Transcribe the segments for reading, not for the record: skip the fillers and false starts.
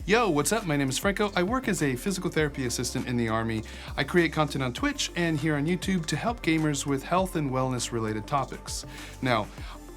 Yo, what's up? My name is Franco. I work as a physical therapy assistant in the Army. I create content on Twitch and here on YouTube to help gamers with health and wellness related topics. Now,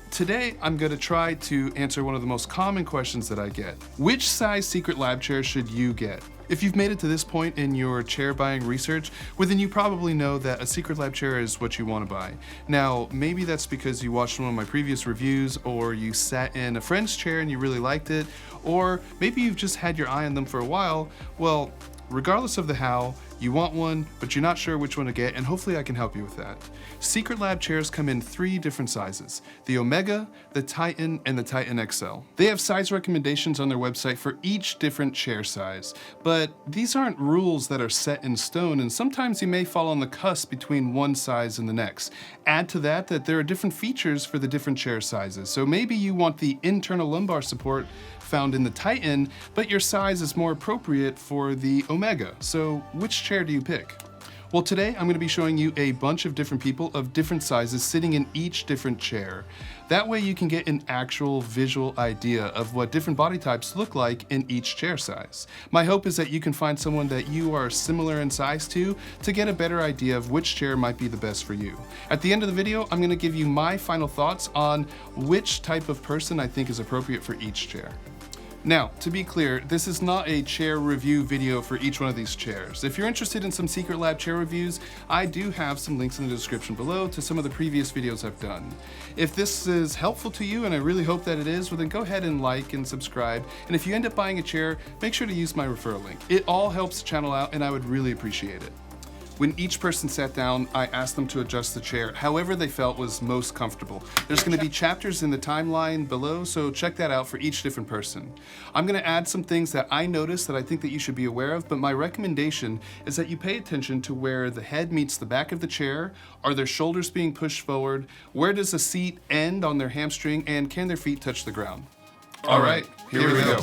today I'm going to try to answer one of the most common questions that I get. Which size SECRETLAB chair should you get? If you've made it to this point in your chair buying research, well then you probably know that a SECRETLAB chair is what you want to buy. Now, maybe that's because you watched one of my previous reviews, or you sat in a friend's chair and you really liked it, or maybe you've just had your eye on them for a while. Well, regardless of the how, you want one, but you're not sure which one to get, and hopefully I can help you with that. SECRETLAB chairs come in 3 different sizes: the Omega, the Titan, and the Titan XL. They have size recommendations on their website for each different chair size, but these aren't rules that are set in stone, and sometimes you may fall on the cusp between one size and the next. Add to that there are different features for the different chair sizes, so maybe you want the internal lumbar support found in the Titan, but your size is more appropriate for the Omega. So which chair do you pick? Well, today I'm going to be showing you a bunch of different people of different sizes sitting in each different chair. That way you can get an actual visual idea of what different body types look like in each chair size. My hope is that you can find someone that you are similar in size to get a better idea of which chair might be the best for you. At the end of the video, I'm going to give you my final thoughts on which type of person I think is appropriate for each chair. Now, to be clear, this is not a chair review video for each one of these chairs. If you're interested in some SECRETLAB chair reviews, I do have some links in the description below to some of the previous videos I've done. If this is helpful to you, and I really hope that it is, well then go ahead and like and subscribe. And if you end up buying a chair, make sure to use my referral link. It all helps the channel out and I would really appreciate it. When each person sat down, I asked them to adjust the chair however they felt was most comfortable. There's going to be chapters in the timeline below, so check that out for each different person. I'm going to add some things that I noticed that I think that you should be aware of, but my recommendation is that you pay attention to where the head meets the back of the chair. Are their shoulders being pushed forward? Where does the seat end on their hamstring? And can their feet touch the ground? All right, here we go.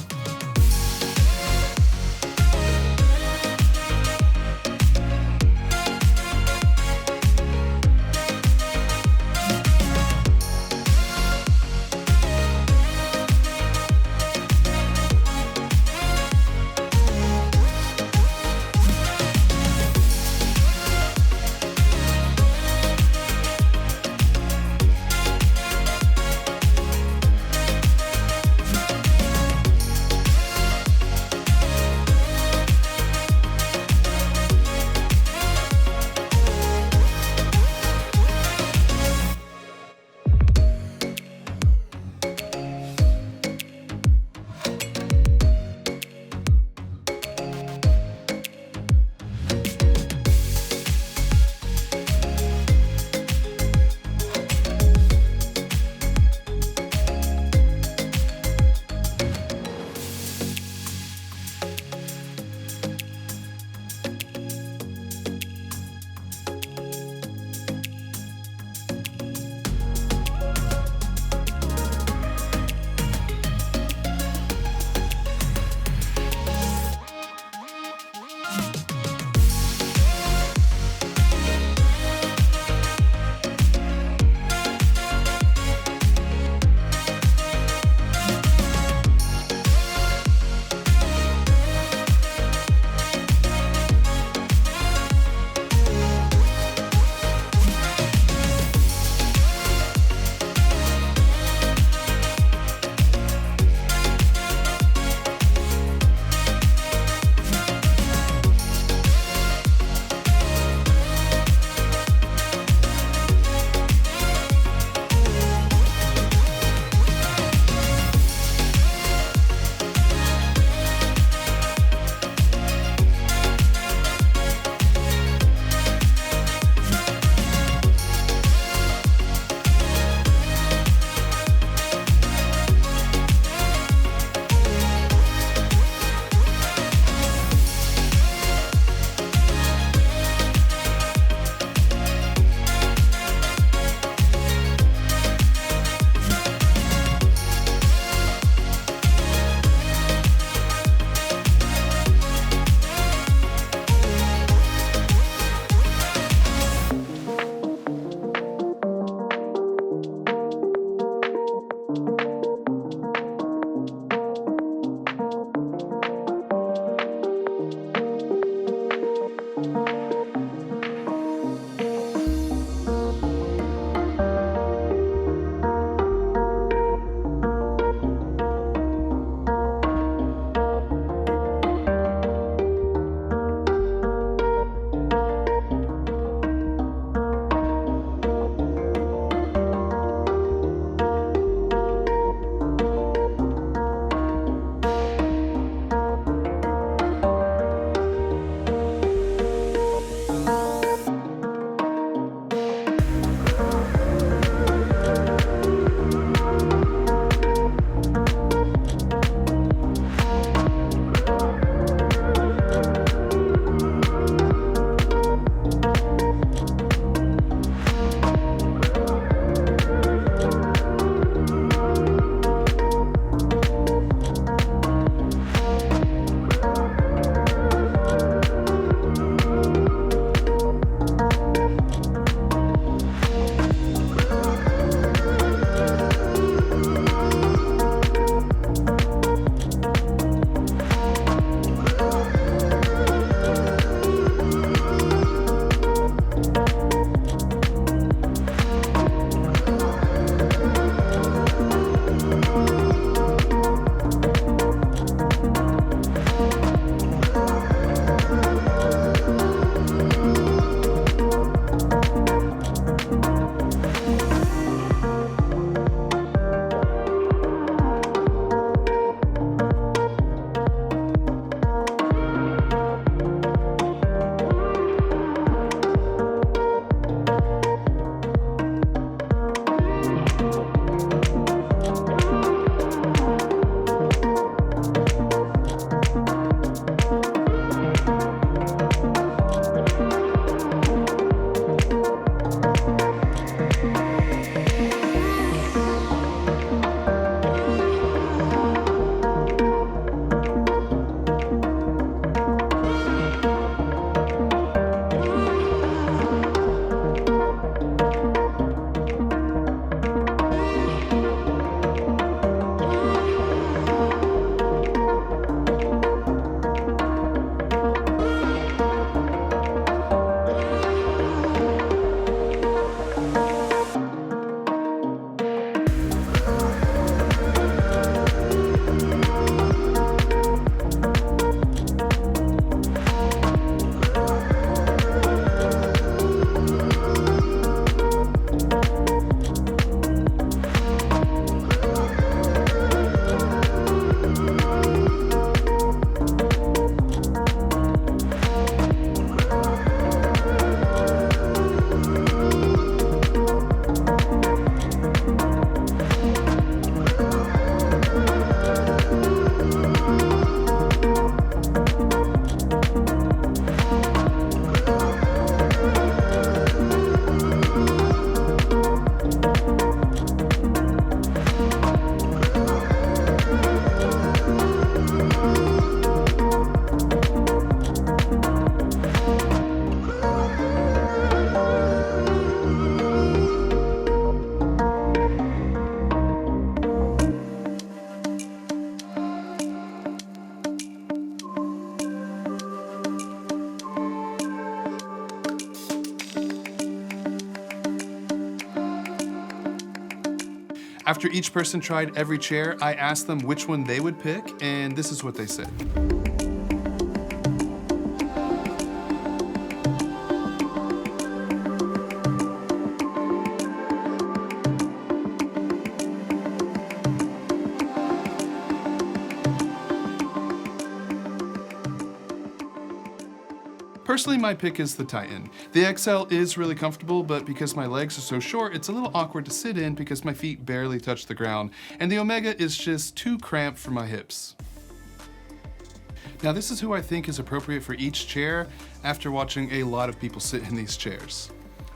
After each person tried every chair, I asked them which one they would pick, and this is what they said. Personally, my pick is the Titan. The XL is really comfortable, but because my legs are so short, it's a little awkward to sit in because my feet barely touch the ground, and the Omega is just too cramped for my hips. Now this is who I think is appropriate for each chair after watching a lot of people sit in these chairs.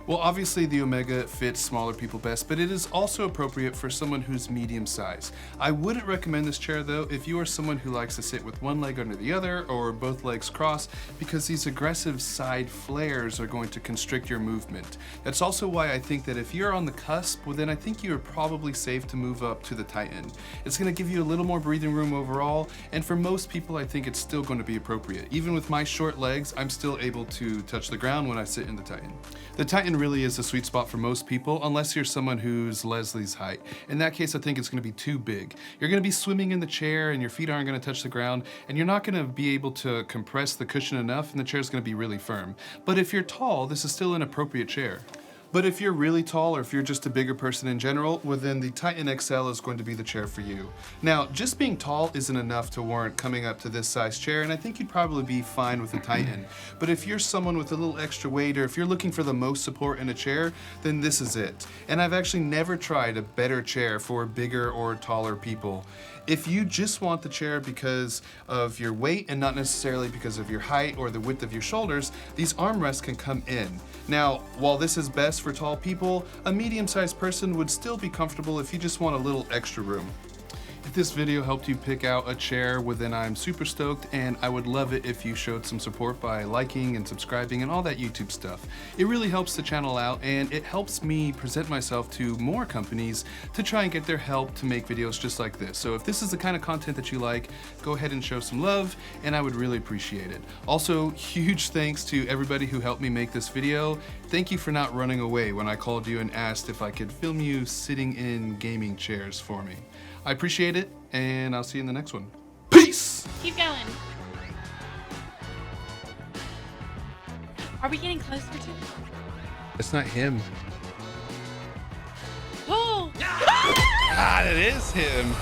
Well, obviously the Omega fits smaller people best, but it is also appropriate for someone who's medium size. I wouldn't recommend this chair though if you are someone who likes to sit with one leg under the other or both legs crossed, because these aggressive side flares are going to constrict your movement. That's also why I think that if you're on the cusp, well then I think you are probably safe to move up to the Titan. It's going to give you a little more breathing room overall, and for most people I think it's still going to be appropriate. Even with my short legs, I'm still able to touch the ground when I sit in the Titan. The Titan really is a sweet spot for most people, unless you're someone who's Leslie's height. In that case, I think it's gonna be too big. You're gonna be swimming in the chair and your feet aren't gonna touch the ground, and you're not gonna be able to compress the cushion enough, and the chair's gonna be really firm. But if you're tall, this is still an appropriate chair. But if you're really tall, or if you're just a bigger person in general, well then the Titan XL is going to be the chair for you. Now, just being tall isn't enough to warrant coming up to this size chair, and I think you'd probably be fine with the Titan. But if you're someone with a little extra weight, or if you're looking for the most support in a chair, then this is it. And I've actually never tried a better chair for bigger or taller people. If you just want the chair because of your weight and not necessarily because of your height or the width of your shoulders, these armrests can come in. Now, while this is best for tall people, a medium-sized person would still be comfortable if you just want a little extra room. If this video helped you pick out a chair, well then I'm super stoked, and I would love it if you showed some support by liking and subscribing and all that YouTube stuff. It really helps the channel out, and it helps me present myself to more companies to try and get their help to make videos just like this. So if this is the kind of content that you like, go ahead and show some love, and I would really appreciate it. Also, huge thanks to everybody who helped me make this video. Thank you for not running away when I called you and asked if I could film you sitting in gaming chairs for me. I appreciate it, and I'll see you in the next one. Peace! Keep going. Are we getting closer to it? It's not him. Oh! Ah, it is him.